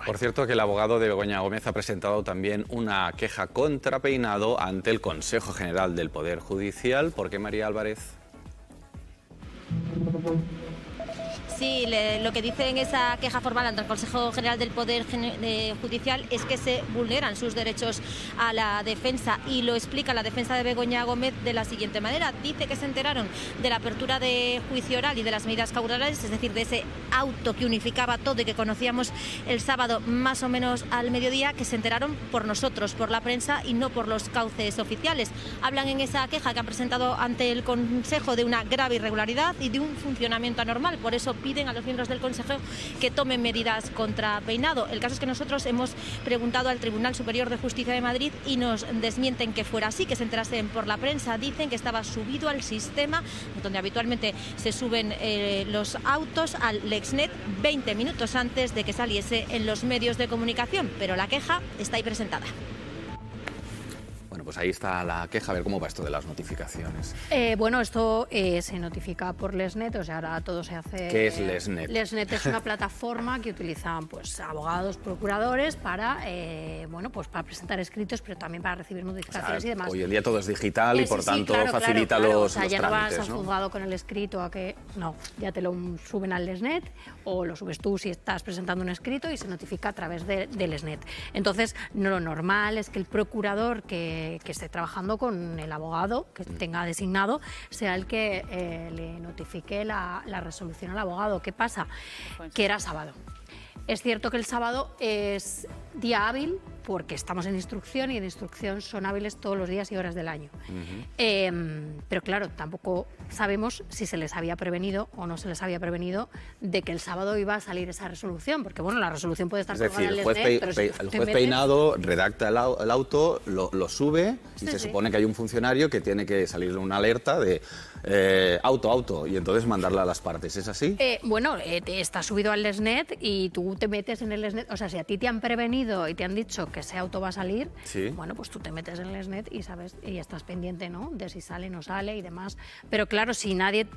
Por cierto, que el abogado de Begoña Gómez ha presentado también una queja contra Peinado ante el Consejo General del Poder Judicial. ¿Por qué, María Álvarez? Sí, lo que dice en esa queja formal ante el Consejo General del Poder Judicial es que se vulneran sus derechos a la defensa, y lo explica la defensa de Begoña Gómez de la siguiente manera. Dice que se enteraron de la apertura de juicio oral y de las medidas cautelares, es decir, de ese auto que unificaba todo y que conocíamos el sábado más o menos al mediodía, que se enteraron por nosotros, por la prensa, y no por los cauces oficiales. Hablan en esa queja que han presentado ante el Consejo de una grave irregularidad y de un funcionamiento anormal. Por eso piden a los miembros del Consejo que tomen medidas contra Peinado. El caso es que nosotros hemos preguntado al Tribunal Superior de Justicia de Madrid y nos desmienten que fuera así, que se enterasen por la prensa. Dicen que estaba subido al sistema donde habitualmente se suben los autos, al Lexnet, 20 minutos antes de que saliese en los medios de comunicación, pero la queja está ahí presentada. Bueno, pues ahí está la queja. A ver cómo va esto de las notificaciones. Bueno, esto se notifica por Lexnet, o sea, ahora todo se hace... ¿Qué es Lexnet? Lexnet es una plataforma que utilizan pues abogados, procuradores para, pues para presentar escritos, pero también para recibir notificaciones y demás. Hoy en día todo es digital y por tanto claro, facilita claro. los O sea, ya no trámites, vas al ¿no? juzgado con el escrito a que... No, ya te lo suben al Lexnet o lo subes tú si estás presentando un escrito y se notifica a través de Lexnet. Entonces, lo normal es que el procurador que esté trabajando con el abogado que tenga designado sea el que le notifique la resolución al abogado. ¿Qué pasa? Que era sábado. Es cierto que el sábado es día hábil porque estamos en instrucción y en instrucción son hábiles todos los días y horas del año. Pero claro, tampoco sabemos si se les había prevenido o no se les había prevenido de que el sábado iba a salir esa resolución, porque bueno, la resolución puede estar colgada en el Lexnet, pero si el juez Peinado redacta el auto, lo sube y se supone que hay un funcionario que tiene que salir una alerta de auto, y entonces mandarla a las partes. ¿Es así? Está subido al Lexnet y tú te metes en el Lexnet. O sea, si a ti te han prevenido y te han dicho que ese auto va a salir, bueno, pues tú te metes en el Lexnet y sabes, y estás pendiente, ¿no?, de si sale, no sale y demás. Pero claro, si nadie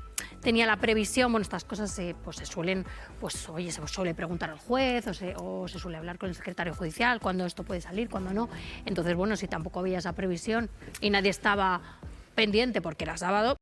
tenía la previsión, bueno, estas cosas se suelen, se suele preguntar al juez o se suele hablar con el secretario judicial cuándo esto puede salir, cuándo no. Entonces, bueno, si tampoco había esa previsión y nadie estaba pendiente porque era sábado.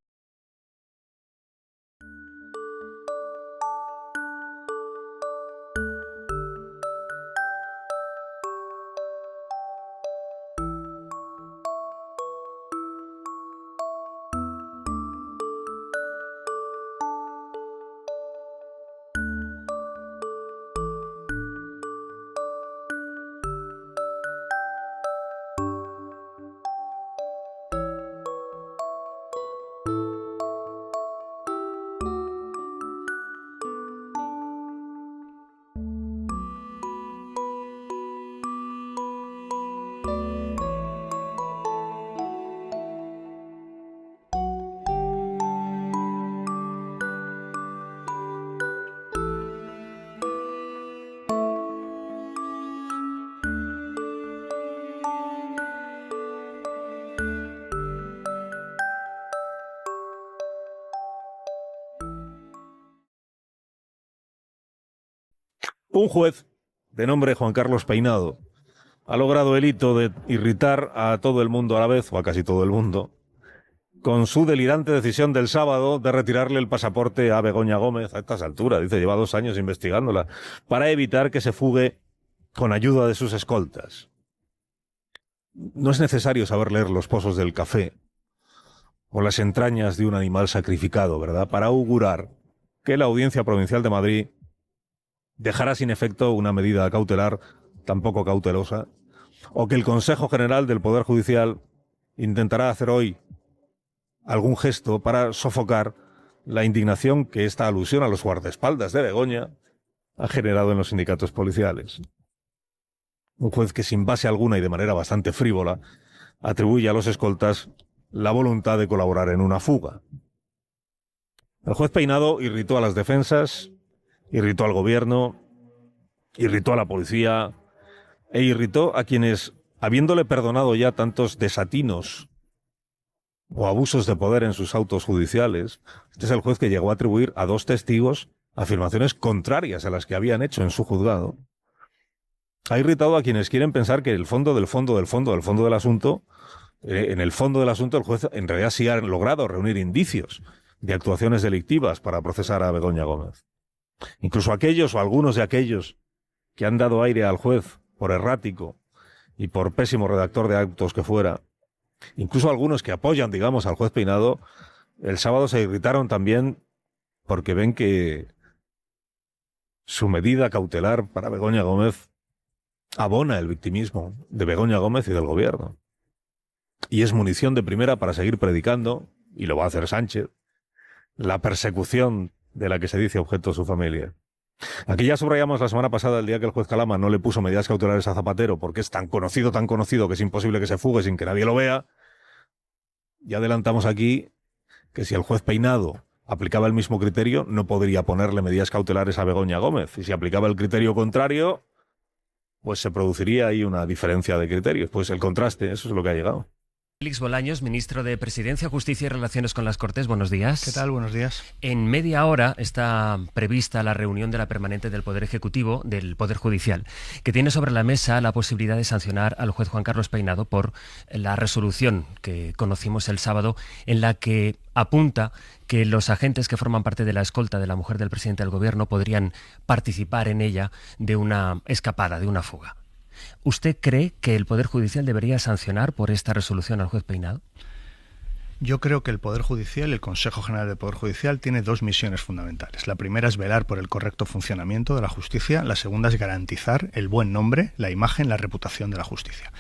Un juez de nombre Juan Carlos Peinado ha logrado el hito de irritar a todo el mundo a la vez, o a casi todo el mundo, con su delirante decisión del sábado de retirarle el pasaporte a Begoña Gómez a estas alturas. Dice, lleva 2 años investigándola, para evitar que se fugue con ayuda de sus escoltas. No es necesario saber leer los pozos del café o las entrañas de un animal sacrificado, ¿verdad?, para augurar que la Audiencia Provincial de Madrid dejará sin efecto una medida cautelar tan poco cautelosa, o que el Consejo General del Poder Judicial intentará hacer hoy algún gesto para sofocar la indignación que esta alusión a los guardaespaldas de Begoña ha generado en los sindicatos policiales. Un juez que sin base alguna y de manera bastante frívola atribuye a los escoltas la voluntad de colaborar en una fuga. El juez Peinado irritó a las defensas, irritó al gobierno, irritó a la policía e irritó a quienes, habiéndole perdonado ya tantos desatinos o abusos de poder en sus autos judiciales, este es el juez que llegó a atribuir a 2 testigos afirmaciones contrarias a las que habían hecho en su juzgado. ha irritado a quienes quieren pensar que el fondo del fondo del fondo del fondo del asunto, en el fondo del asunto el juez en realidad sí ha logrado reunir indicios de actuaciones delictivas para procesar a Begoña Gómez. Incluso aquellos o algunos de aquellos que han dado aire al juez por errático y por pésimo redactor de actos que fuera, incluso algunos que apoyan, digamos, al juez Peinado, el sábado se irritaron también porque ven que su medida cautelar para Begoña Gómez abona el victimismo de Begoña Gómez y del gobierno. Y es munición de primera para seguir predicando, y lo va a hacer Sánchez, la persecución de la que se dice objeto su familia. Aquí ya subrayamos la semana pasada el día que el juez Calama no le puso medidas cautelares a Zapatero porque es tan conocido que es imposible que se fugue sin que nadie lo vea. Ya adelantamos aquí que si el juez Peinado aplicaba el mismo criterio, no podría ponerle medidas cautelares a Begoña Gómez. Y si aplicaba el criterio contrario, pues se produciría ahí una diferencia de criterios. Pues el contraste, eso es lo que ha llegado. Félix Bolaños, ministro de Presidencia, Justicia y Relaciones con las Cortes. Buenos días. ¿Qué tal? Buenos días. En media hora está prevista la reunión de la permanente del Poder Ejecutivo, del Poder Judicial, que tiene sobre la mesa la posibilidad de sancionar al juez Juan Carlos Peinado por la resolución que conocimos el sábado, en la que apunta que los agentes que forman parte de la escolta de la mujer del presidente del Gobierno podrían participar en ella de una escapada, de una fuga. ¿Usted cree que el Poder Judicial debería sancionar por esta resolución al juez Peinado? Yo creo que el Poder Judicial, el Consejo General del Poder Judicial, tiene dos misiones fundamentales. La primera es velar por el correcto funcionamiento de la justicia. La segunda es garantizar el buen nombre, la imagen, la reputación de la justicia.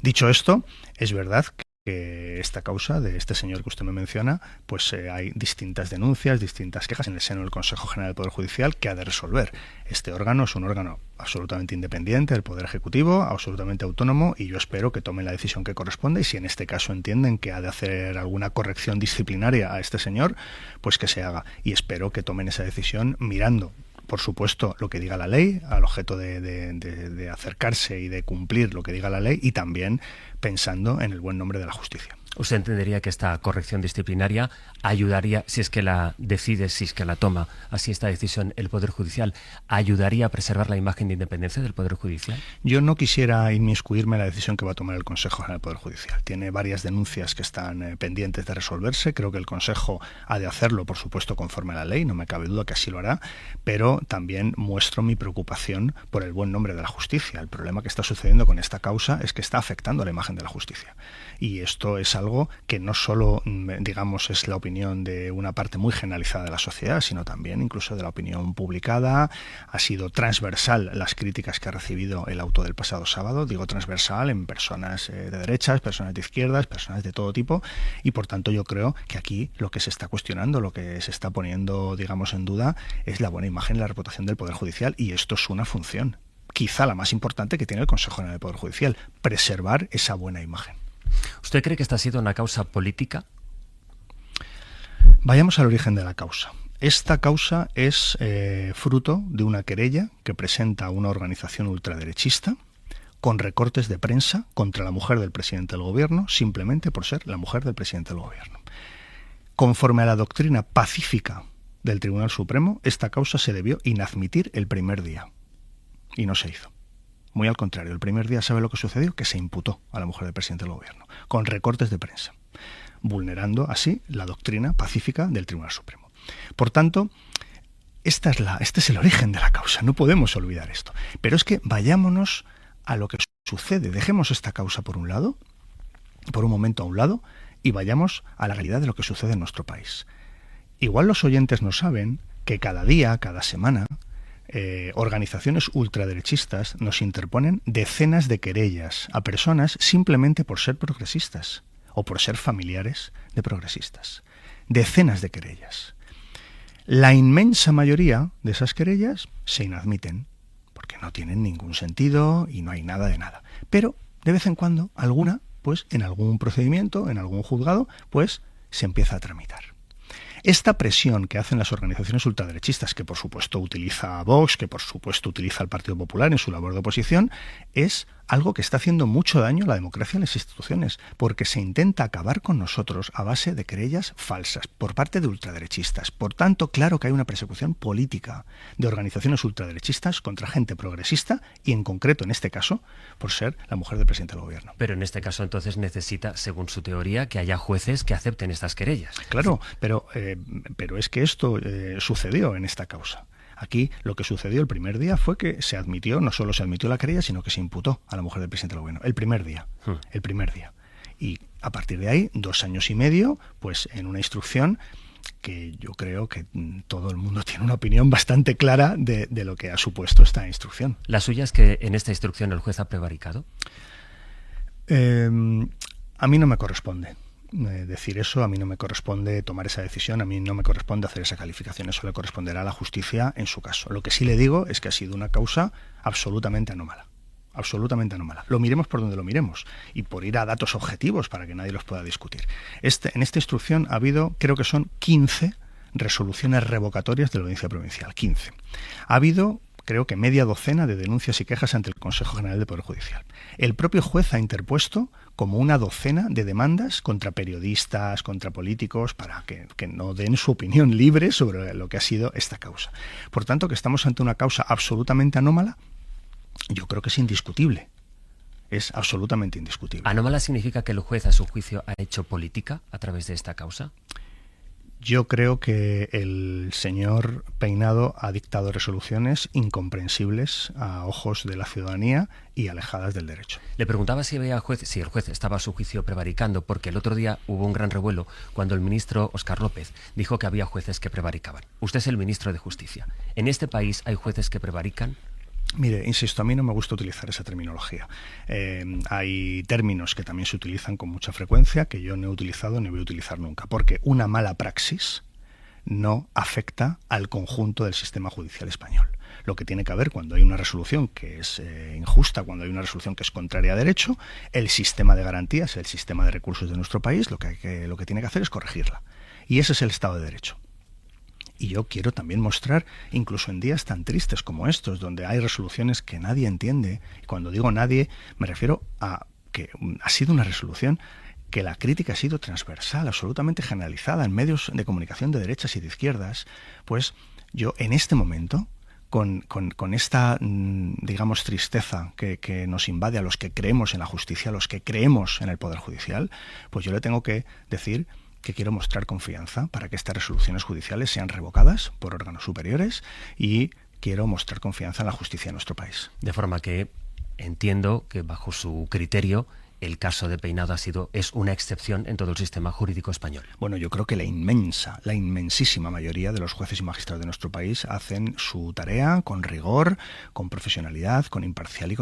Dicho esto, es verdad que esta causa de este señor que usted me menciona, pues hay distintas denuncias, distintas quejas en el seno del Consejo General del Poder Judicial que ha de resolver. Este órgano es un órgano absolutamente independiente del Poder Ejecutivo, absolutamente autónomo, y yo espero que tomen la decisión que corresponde, y si en este caso entienden que ha de hacer alguna corrección disciplinaria a este señor, pues que se haga. Y espero que tomen esa decisión mirando, por supuesto, lo que diga la ley, al objeto de acercarse y de cumplir lo que diga la ley, y también pensando en el buen nombre de la justicia. ¿Usted entendería que esta corrección disciplinaria ayudaría, si es que la decide, si es que la toma así esta decisión el Poder Judicial, ayudaría a preservar la imagen de independencia del Poder Judicial? Yo no quisiera inmiscuirme en la decisión que va a tomar el Consejo General del Poder Judicial. Tiene varias denuncias que están pendientes de resolverse. Creo que el Consejo ha de hacerlo, por supuesto, conforme a la ley. No me cabe duda que así lo hará. Pero también muestro mi preocupación por el buen nombre de la justicia. El problema que está sucediendo con esta causa es que está afectando a la imagen de la justicia. Y esto es algo que no solo, digamos, es la opinión de una parte muy generalizada de la sociedad, sino también incluso de la opinión publicada. Ha sido transversal las críticas que ha recibido el auto del pasado sábado. Digo transversal en personas de derechas, personas de izquierdas, personas de todo tipo. Y por tanto yo creo que aquí lo que se está cuestionando, lo que se está poniendo, digamos, en duda es la buena imagen y la reputación del Poder Judicial. Y esto es una función, quizá la más importante que tiene el Consejo General del Poder Judicial, preservar esa buena imagen. ¿Usted cree que esta ha sido una causa política? Vayamos al origen de la causa. Esta causa es fruto de una querella que presenta una organización ultraderechista con recortes de prensa contra la mujer del presidente del Gobierno, simplemente por ser la mujer del presidente del Gobierno. Conforme a la doctrina pacífica del Tribunal Supremo, esta causa se debió inadmitir el primer día. Y no se hizo. Muy al contrario, el primer día, ¿sabe lo que sucedió? Que se imputó a la mujer del presidente del Gobierno, con recortes de prensa, vulnerando así la doctrina pacífica del Tribunal Supremo. Por tanto, este es el origen de la causa, no podemos olvidar esto. Pero es que vayámonos a lo que sucede, dejemos esta causa por un lado, por un momento a un lado, y vayamos a la realidad de lo que sucede en nuestro país. Igual los oyentes no saben que cada día, cada semana, organizaciones ultraderechistas nos interponen decenas de querellas a personas simplemente por ser progresistas o por ser familiares de progresistas. Decenas de querellas. La inmensa mayoría de esas querellas se inadmiten porque no tienen ningún sentido y no hay nada de nada. Pero de vez en cuando alguna, pues en algún procedimiento, en algún juzgado, pues se empieza a tramitar. Esta presión que hacen las organizaciones ultraderechistas, que por supuesto utiliza a Vox, que por supuesto utiliza al Partido Popular en su labor de oposición, es algo que está haciendo mucho daño a la democracia y a las instituciones, porque se intenta acabar con nosotros a base de querellas falsas por parte de ultraderechistas. Por tanto, claro que hay una persecución política de organizaciones ultraderechistas contra gente progresista y, en concreto, en este caso, por ser la mujer del presidente del gobierno. Pero en este caso, entonces, necesita, según su teoría, que haya jueces que acepten estas querellas. Claro, pero es que esto sucedió en esta causa. Aquí lo que sucedió el primer día fue que se admitió, no solo se admitió la querella, sino que se imputó a la mujer del presidente del gobierno. El primer día. Y a partir de ahí, 2 años y medio, pues en una instrucción que yo creo que todo el mundo tiene una opinión bastante clara de lo que ha supuesto esta instrucción. ¿La suya es que en esta instrucción el juez ha prevaricado? A mí no me corresponde decir eso, a mí no me corresponde tomar esa decisión, a mí no me corresponde hacer esa calificación, eso le corresponderá a la justicia en su caso. Lo que sí le digo es que ha sido una causa absolutamente anómala. Absolutamente anómala. Lo miremos por donde lo miremos y por ir a datos objetivos para que nadie los pueda discutir. En esta instrucción ha habido, creo que son 15 resoluciones revocatorias de la Audiencia Provincial. 15. Ha habido, creo que media docena de denuncias y quejas ante el Consejo General del Poder Judicial. El propio juez ha interpuesto como una docena de demandas contra periodistas, contra políticos, para que no den su opinión libre sobre lo que ha sido esta causa. Por tanto, que estamos ante una causa absolutamente anómala, yo creo que es indiscutible. Es absolutamente indiscutible. ¿Anómala significa que el juez, a su juicio, ha hecho política a través de esta causa? Yo creo que el señor Peinado ha dictado resoluciones incomprensibles a ojos de la ciudadanía y alejadas del derecho. Le preguntaba si el juez estaba a su juicio prevaricando, porque el otro día hubo un gran revuelo cuando el ministro Óscar López dijo que había jueces que prevaricaban. Usted es el ministro de Justicia. ¿En este país hay jueces que prevarican? Mire, insisto, a mí no me gusta utilizar esa terminología. Hay términos que también se utilizan con mucha frecuencia que yo no he utilizado ni voy a utilizar nunca, porque una mala praxis no afecta al conjunto del sistema judicial español. Lo que tiene que haber cuando hay una resolución que es injusta, cuando hay una resolución que es contraria a derecho, el sistema de garantías, el sistema de recursos de nuestro país, lo que tiene que hacer es corregirla. Y ese es el Estado de Derecho. Y yo quiero también mostrar, incluso en días tan tristes como estos, donde hay resoluciones que nadie entiende, y cuando digo nadie, me refiero a que ha sido una resolución que la crítica ha sido transversal, absolutamente generalizada en medios de comunicación de derechas y de izquierdas, pues yo en este momento, con esta, digamos, tristeza que nos invade a los que creemos en la justicia, a los que creemos en el Poder Judicial, pues yo le tengo que decir que quiero mostrar confianza para que estas resoluciones judiciales sean revocadas por órganos superiores y quiero mostrar confianza en la justicia de nuestro país. De forma que entiendo que bajo su criterio el caso de Peinado es una excepción en todo el sistema jurídico español. Bueno, yo creo que la inmensísima mayoría de los jueces y magistrados de nuestro país hacen su tarea con rigor, con profesionalidad, con imparcialidad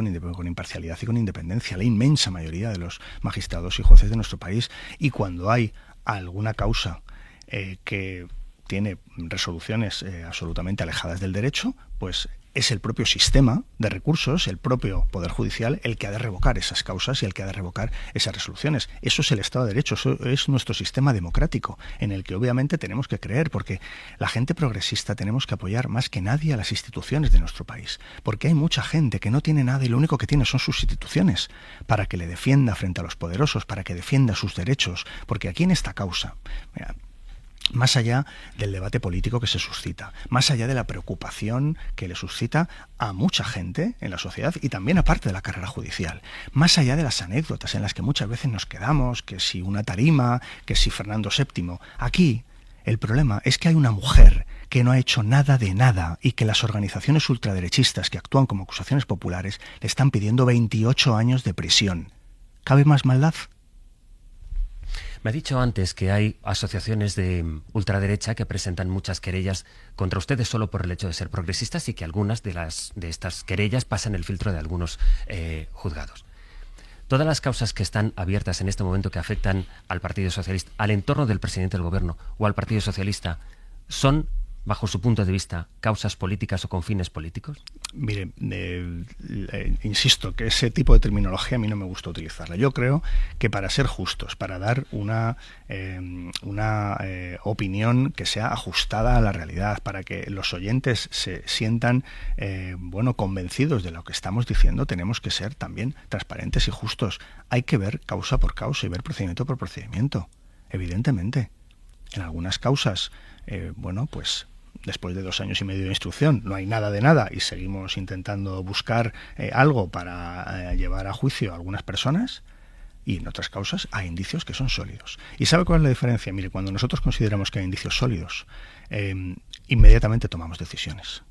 y con independencia. La inmensa mayoría de los magistrados y jueces de nuestro país. Y cuando hay alguna causa que tiene resoluciones absolutamente alejadas del derecho, pues es el propio sistema de recursos, el propio Poder Judicial, el que ha de revocar esas causas y el que ha de revocar esas resoluciones. Eso es el Estado de Derecho, eso es nuestro sistema democrático, en el que obviamente tenemos que creer, porque la gente progresista tenemos que apoyar más que nadie a las instituciones de nuestro país, porque hay mucha gente que no tiene nada y lo único que tiene son sus instituciones, para que le defienda frente a los poderosos, para que defienda sus derechos, porque aquí en esta causa, mira, más allá del debate político que se suscita, más allá de la preocupación que le suscita a mucha gente en la sociedad y también aparte de la carrera judicial, más allá de las anécdotas en las que muchas veces nos quedamos, que si una tarima, que si Fernando VII, aquí el problema es que hay una mujer que no ha hecho nada de nada y que las organizaciones ultraderechistas que actúan como acusaciones populares le están pidiendo 28 años de prisión. ¿Cabe más maldad? Me ha dicho antes que hay asociaciones de ultraderecha que presentan muchas querellas contra ustedes solo por el hecho de ser progresistas y que algunas de estas querellas pasan el filtro de algunos juzgados. Todas las causas que están abiertas en este momento que afectan al Partido Socialista, al entorno del presidente del Gobierno o al Partido Socialista, son bajo su punto de vista, causas políticas o con fines políticos? Mire, insisto que ese tipo de terminología a mí no me gusta utilizarla. Yo creo que para ser justos, para dar una opinión que sea ajustada a la realidad, para que los oyentes se sientan convencidos de lo que estamos diciendo, tenemos que ser también transparentes y justos. Hay que ver causa por causa y ver procedimiento por procedimiento, evidentemente. En algunas causas, pues después de 2 años y medio de instrucción no hay nada de nada y seguimos intentando buscar algo para llevar a juicio a algunas personas, y en otras causas hay indicios que son sólidos. ¿Y sabe cuál es la diferencia? Mire, cuando nosotros consideramos que hay indicios sólidos, inmediatamente tomamos decisiones.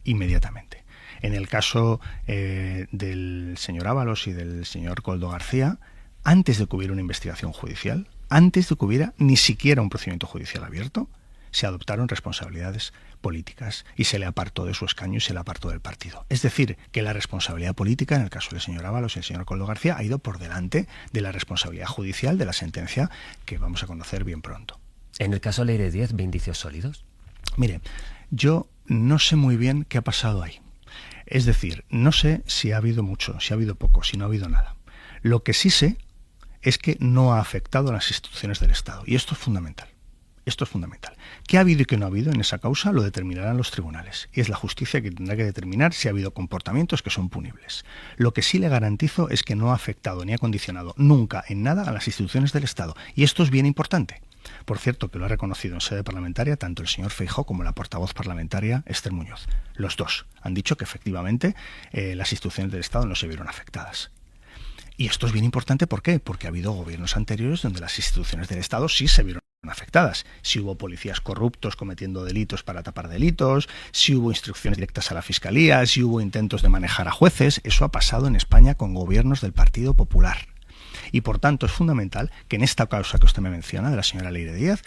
Inmediatamente. En el caso del señor Ábalos y del señor Koldo García, antes de que hubiera una investigación judicial, antes de que hubiera ni siquiera un procedimiento judicial abierto, se adoptaron responsabilidades políticas y se le apartó de su escaño y se le apartó del partido. Es decir, que la responsabilidad política, en el caso del señor Ábalos y el señor Koldo García, ha ido por delante de la responsabilidad judicial de la sentencia que vamos a conocer bien pronto. En el caso Leire Díez, ¿ve indicios sólidos? Mire, yo no sé muy bien qué ha pasado ahí. Es decir, no sé si ha habido mucho, si ha habido poco, si no ha habido nada. Lo que sí sé es que no ha afectado a las instituciones del Estado. Y esto es fundamental. Esto es fundamental. ¿Qué ha habido y qué no ha habido en esa causa? Lo determinarán los tribunales. Y es la justicia que tendrá que determinar si ha habido comportamientos que son punibles. Lo que sí le garantizo es que no ha afectado ni ha condicionado nunca en nada a las instituciones del Estado. Y esto es bien importante. Por cierto, que lo ha reconocido en sede parlamentaria tanto el señor Feijóo como la portavoz parlamentaria Esther Muñoz. Los dos han dicho que efectivamente las instituciones del Estado no se vieron afectadas. Y esto es bien importante, ¿por qué? Porque ha habido gobiernos anteriores donde las instituciones del Estado sí se vieron afectadas. Si hubo policías corruptos cometiendo delitos para tapar delitos, si hubo instrucciones directas a la Fiscalía, si hubo intentos de manejar a jueces, eso ha pasado en España con gobiernos del Partido Popular. Y por tanto es fundamental que en esta causa que usted me menciona, de la señora Leire Díez,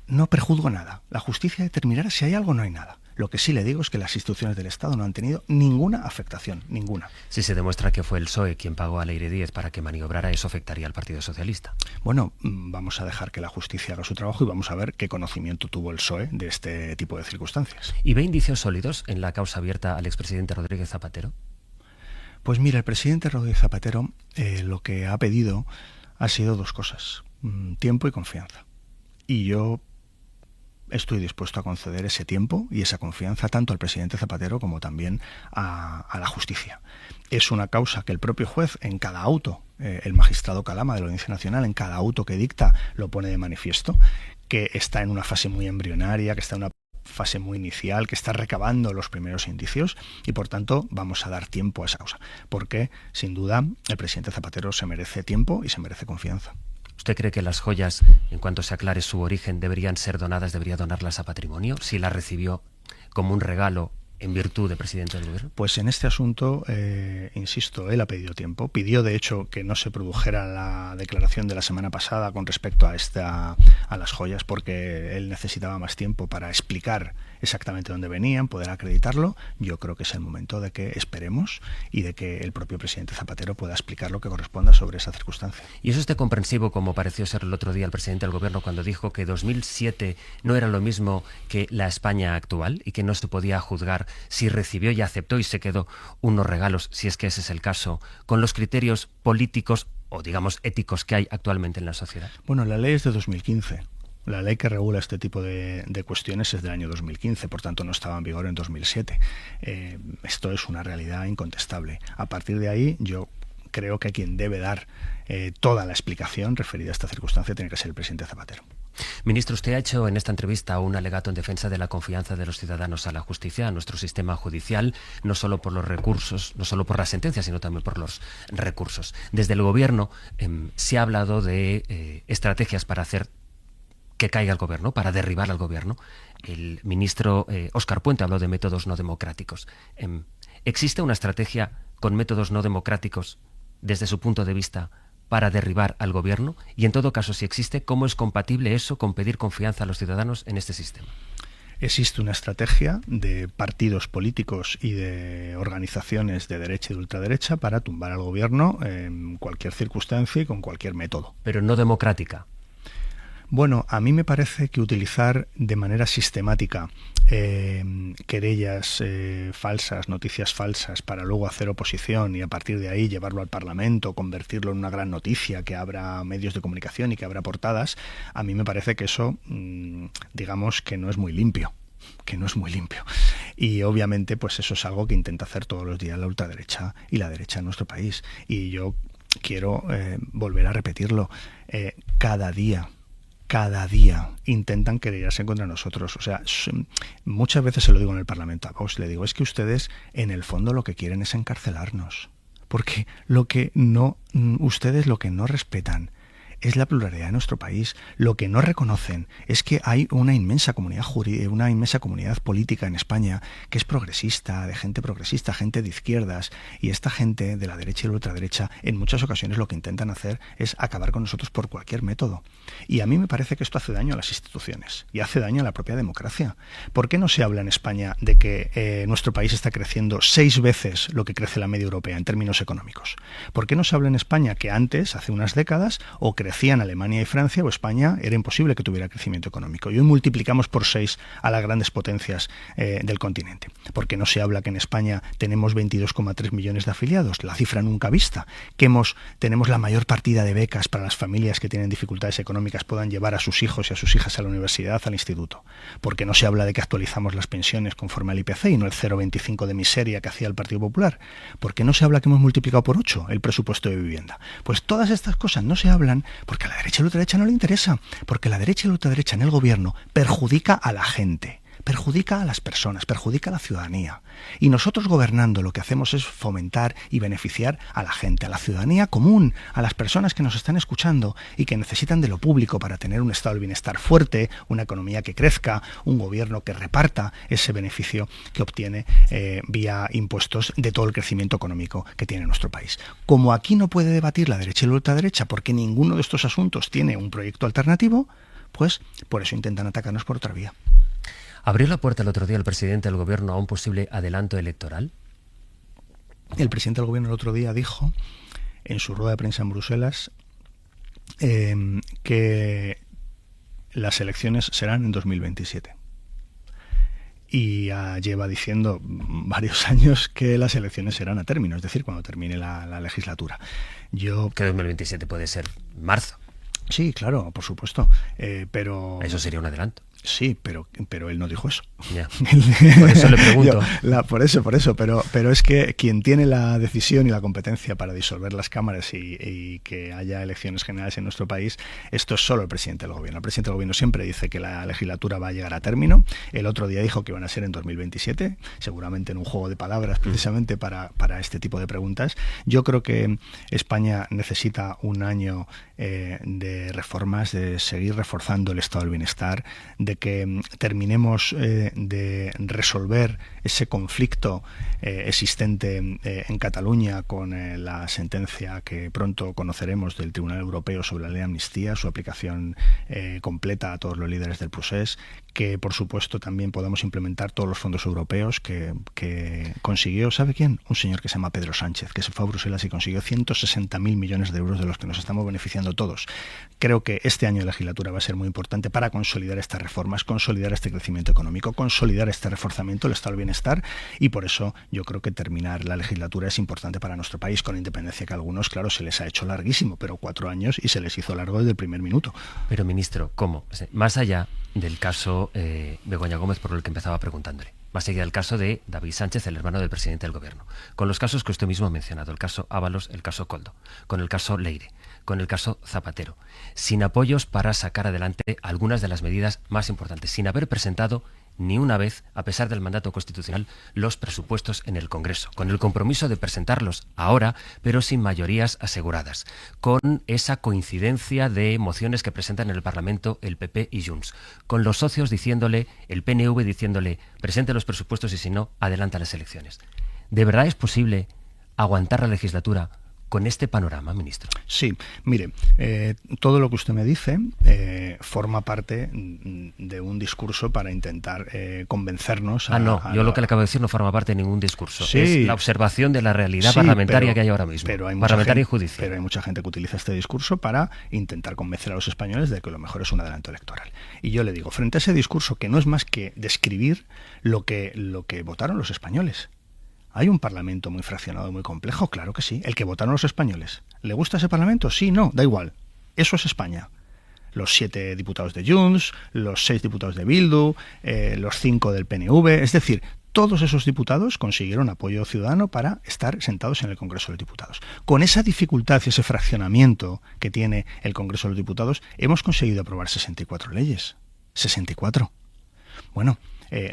no prejuzgo nada. La justicia determinará si hay algo o no hay nada. Lo que sí le digo es que las instituciones del Estado no han tenido ninguna afectación, ninguna. Si se demuestra que fue el PSOE quien pagó a Leire Díez para que maniobrara, ¿eso afectaría al Partido Socialista? Bueno, vamos a dejar que la justicia haga su trabajo y vamos a ver qué conocimiento tuvo el PSOE de este tipo de circunstancias. ¿Y ve indicios sólidos en la causa abierta al expresidente Rodríguez Zapatero? Pues mira, el presidente Rodríguez Zapatero lo que ha pedido ha sido 2 cosas, tiempo y confianza. Y yo estoy dispuesto a conceder ese tiempo y esa confianza tanto al presidente Zapatero como también a la justicia. Es una causa que el propio juez en cada auto, el magistrado Calama de la Audiencia Nacional, en cada auto que dicta lo pone de manifiesto, que está en una fase muy embrionaria, que está en una fase muy inicial, que está recabando los primeros indicios y por tanto vamos a dar tiempo a esa causa, porque sin duda el presidente Zapatero se merece tiempo y se merece confianza. ¿Usted cree que las joyas, en cuanto se aclare su origen, deberían ser donadas, debería donarlas a patrimonio, si las recibió como un regalo en virtud de presidente del gobierno? Pues en este asunto, insisto, él ha pedido tiempo. Pidió, de hecho, que no se produjera la declaración de la semana pasada con respecto a las joyas, porque él necesitaba más tiempo para explicar exactamente dónde venían, poder acreditarlo. Yo creo que es el momento de que esperemos y de que el propio presidente Zapatero pueda explicar lo que corresponda sobre esa circunstancia. ¿Y eso es comprensivo, como pareció ser el otro día el presidente del gobierno cuando dijo que 2007 no era lo mismo que la España actual y que no se podía juzgar si recibió y aceptó y se quedó unos regalos, si es que ese es el caso, con los criterios políticos o digamos éticos que hay actualmente en la sociedad? Bueno, la ley es de 2015. La ley que regula este tipo de cuestiones es del año 2015, por tanto no estaba en vigor en 2007. Esto es una realidad incontestable. A partir de ahí, yo creo que quien debe dar toda la explicación referida a esta circunstancia tiene que ser el presidente Zapatero. Ministro, usted ha hecho en esta entrevista un alegato en defensa de la confianza de los ciudadanos a la justicia, a nuestro sistema judicial, no solo por los recursos, no solo por las sentencias, sino también por los recursos. Desde el Gobierno se ha hablado de estrategias para hacer que caiga el Gobierno, para derribar al Gobierno. El ministro Óscar Puente habló de métodos no democráticos. ¿Existe una estrategia con métodos no democráticos, desde su punto de vista, para derribar al Gobierno? Y en todo caso, si existe, ¿cómo es compatible eso con pedir confianza a los ciudadanos en este sistema? Existe una estrategia de partidos políticos y de organizaciones de derecha y de ultraderecha para tumbar al Gobierno en cualquier circunstancia y con cualquier método. Pero no democrática. Bueno, a mí me parece que utilizar de manera sistemática querellas falsas, noticias falsas, para luego hacer oposición y a partir de ahí llevarlo al Parlamento, convertirlo en una gran noticia, que abra medios de comunicación y que abra portadas, a mí me parece que eso, digamos, que no es muy limpio. Y obviamente pues eso es algo que intenta hacer todos los días la ultraderecha y la derecha en nuestro país. Y yo quiero volver a repetirlo, cada día intentan querellarse contra nosotros. O sea, muchas veces se lo digo en el Parlamento a Vox, le digo, es que ustedes en el fondo lo que quieren es encarcelarnos, porque ustedes lo que no respetan es la pluralidad de nuestro país. Lo que no reconocen es que hay una inmensa comunidad política en España que es progresista, de gente progresista, gente de izquierdas, y esta gente de la derecha y la ultraderecha en muchas ocasiones lo que intentan hacer es acabar con nosotros por cualquier método. Y a mí me parece que esto hace daño a las instituciones y hace daño a la propia democracia. ¿Por qué no se habla en España de que nuestro país está creciendo 6 veces lo que crece la media europea en términos económicos? ¿Por qué no se habla en España que antes, hace unas décadas, o crecían Alemania y Francia o España, era imposible que tuviera crecimiento económico? Y hoy multiplicamos por 6 a las grandes potencias del continente. ¿Por qué no se habla que en España tenemos 22,3 millones de afiliados? La cifra nunca vista. Que tenemos la mayor partida de becas para las familias que tienen dificultades económicas puedan llevar a sus hijos y a sus hijas a la universidad, al instituto. ¿Por qué no se habla de que actualizamos las pensiones conforme al IPC y no el 0,25 de miseria que hacía el Partido Popular? ¿Por qué no se habla que hemos multiplicado por 8 el presupuesto de vivienda? Pues todas estas cosas no se hablan porque a la derecha y la ultraderecha no le interesa, porque la derecha y la ultraderecha en el gobierno perjudica a la gente, perjudica a las personas, perjudica a la ciudadanía. Y nosotros gobernando lo que hacemos es fomentar y beneficiar a la gente, a la ciudadanía común, a las personas que nos están escuchando y que necesitan de lo público para tener un estado del bienestar fuerte, una economía que crezca, un gobierno que reparta ese beneficio que obtiene vía impuestos de todo el crecimiento económico que tiene nuestro país. Como aquí no puede debatir la derecha y la ultraderecha porque ninguno de estos asuntos tiene un proyecto alternativo, pues por eso intentan atacarnos por otra vía. ¿Abrió la puerta el otro día el presidente del gobierno a un posible adelanto electoral? El presidente del gobierno el otro día dijo, en su rueda de prensa en Bruselas, que las elecciones serán en 2027. Y lleva diciendo varios años que las elecciones serán a término, es decir, cuando termine la legislatura. Que 2027 puede ser marzo. Sí, claro, por supuesto, pero... Eso sería un adelanto. Sí, pero él no dijo eso. Ya. Por eso le pregunto. Por eso, pero es que quien tiene la decisión y la competencia para disolver las cámaras y que haya elecciones generales en nuestro país, esto es solo el presidente del gobierno. El presidente del gobierno siempre dice que la legislatura va a llegar a término. El otro día dijo que iban a ser en 2027, seguramente en un juego de palabras precisamente para este tipo de preguntas. Yo creo que España necesita un año de reformas, de seguir reforzando el estado del bienestar, de que terminemos de resolver ese conflicto existente en Cataluña con la sentencia que pronto conoceremos del Tribunal Europeo sobre la ley de amnistía, su aplicación completa a todos los líderes del procés, que por supuesto también podamos implementar todos los fondos europeos que consiguió, ¿sabe quién? Un señor que se llama Pedro Sánchez, que se fue a Bruselas y consiguió 160.000 millones de euros de los que nos estamos beneficiando todos. Creo que este año de legislatura va a ser muy importante para consolidar estas reformas, consolidar este crecimiento económico, consolidar este reforzamiento del estado del bienestar, y por eso yo creo que terminar la legislatura es importante para nuestro país, con independencia que a algunos, claro, se les ha hecho larguísimo, pero 4 años y se les hizo largo desde el primer minuto. Pero, ministro, ¿cómo? Más allá del caso Begoña Gómez, por el que empezaba preguntándole, más allá del caso de David Sánchez, el hermano del presidente del gobierno, con los casos que usted mismo ha mencionado, el caso Ábalos, el caso Koldo, con el caso Leire, con el caso Zapatero, sin apoyos para sacar adelante algunas de las medidas más importantes, sin haber presentado ni una vez, a pesar del mandato constitucional, los presupuestos en el Congreso, con el compromiso de presentarlos ahora, pero sin mayorías aseguradas, con esa coincidencia de mociones que presentan en el Parlamento el PP y Junts, con los socios diciéndole, el PNV diciéndole, presente los presupuestos y si no, adelanta las elecciones. ¿De verdad es posible aguantar la legislatura con este panorama, ministro? Sí, mire, todo lo que usted me dice forma parte de un discurso para intentar convencernos yo lo que le acabo de decir no forma parte de ningún discurso. Sí, es la observación de la realidad parlamentaria que hay ahora mismo. Pero hay parlamentaria y gente, judicial. Pero hay mucha gente que utiliza este discurso para intentar convencer a los españoles de que lo mejor es un adelanto electoral. Y yo le digo, frente a ese discurso que no es más que describir lo que votaron los españoles. ¿Hay un parlamento muy fraccionado y muy complejo? Claro que sí. El que votaron los españoles. ¿Le gusta ese parlamento? Sí, no, da igual. Eso es España. Los 7 diputados de Junts, los 6 diputados de Bildu, los 5 del PNV. Es decir, todos esos diputados consiguieron apoyo ciudadano para estar sentados en el Congreso de los Diputados. Con esa dificultad y ese fraccionamiento que tiene el Congreso de los Diputados, hemos conseguido aprobar 64 leyes. 64. Bueno,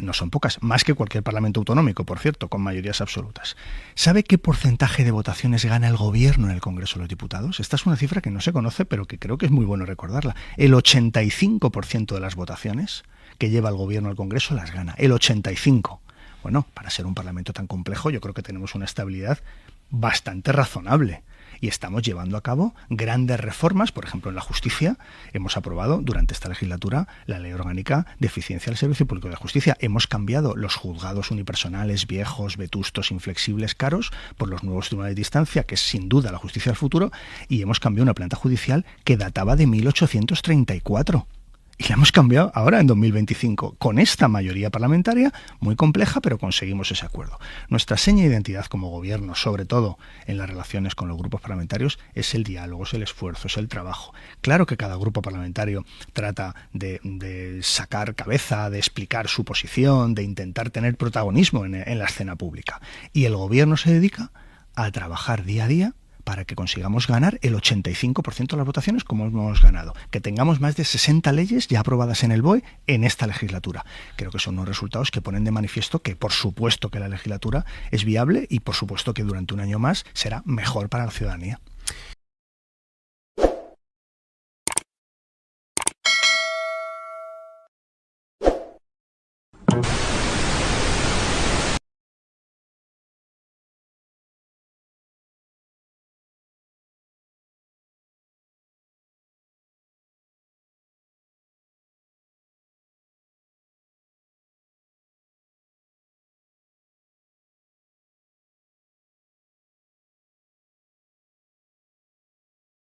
no son pocas, más que cualquier parlamento autonómico, por cierto, con mayorías absolutas. ¿Sabe qué porcentaje de votaciones gana el gobierno en el Congreso de los Diputados? Esta es una cifra que no se conoce, pero que creo que es muy bueno recordarla. El 85% de las votaciones que lleva el gobierno al Congreso las gana. El 85%. Bueno, para ser un parlamento tan complejo, yo creo que tenemos una estabilidad bastante razonable. Y estamos llevando a cabo grandes reformas, por ejemplo, en la justicia. Hemos aprobado durante esta legislatura la Ley Orgánica de Eficiencia del Servicio Público de Justicia. Hemos cambiado los juzgados unipersonales viejos, vetustos, inflexibles, caros, por los nuevos tribunales de instancia, que es sin duda la justicia del futuro, y hemos cambiado una planta judicial que databa de 1834. Y la hemos cambiado ahora en 2025, con esta mayoría parlamentaria, muy compleja, pero conseguimos ese acuerdo. Nuestra seña de identidad como gobierno, sobre todo en las relaciones con los grupos parlamentarios, es el diálogo, es el esfuerzo, es el trabajo. Claro que cada grupo parlamentario trata de sacar cabeza, de explicar su posición, de intentar tener protagonismo en la escena pública. Y el gobierno se dedica a trabajar día a día para que consigamos ganar el 85% de las votaciones como hemos ganado, que tengamos más de 60 leyes ya aprobadas en el BOE en esta legislatura. Creo que son unos resultados que ponen de manifiesto que por supuesto que la legislatura es viable y por supuesto que durante un año más será mejor para la ciudadanía.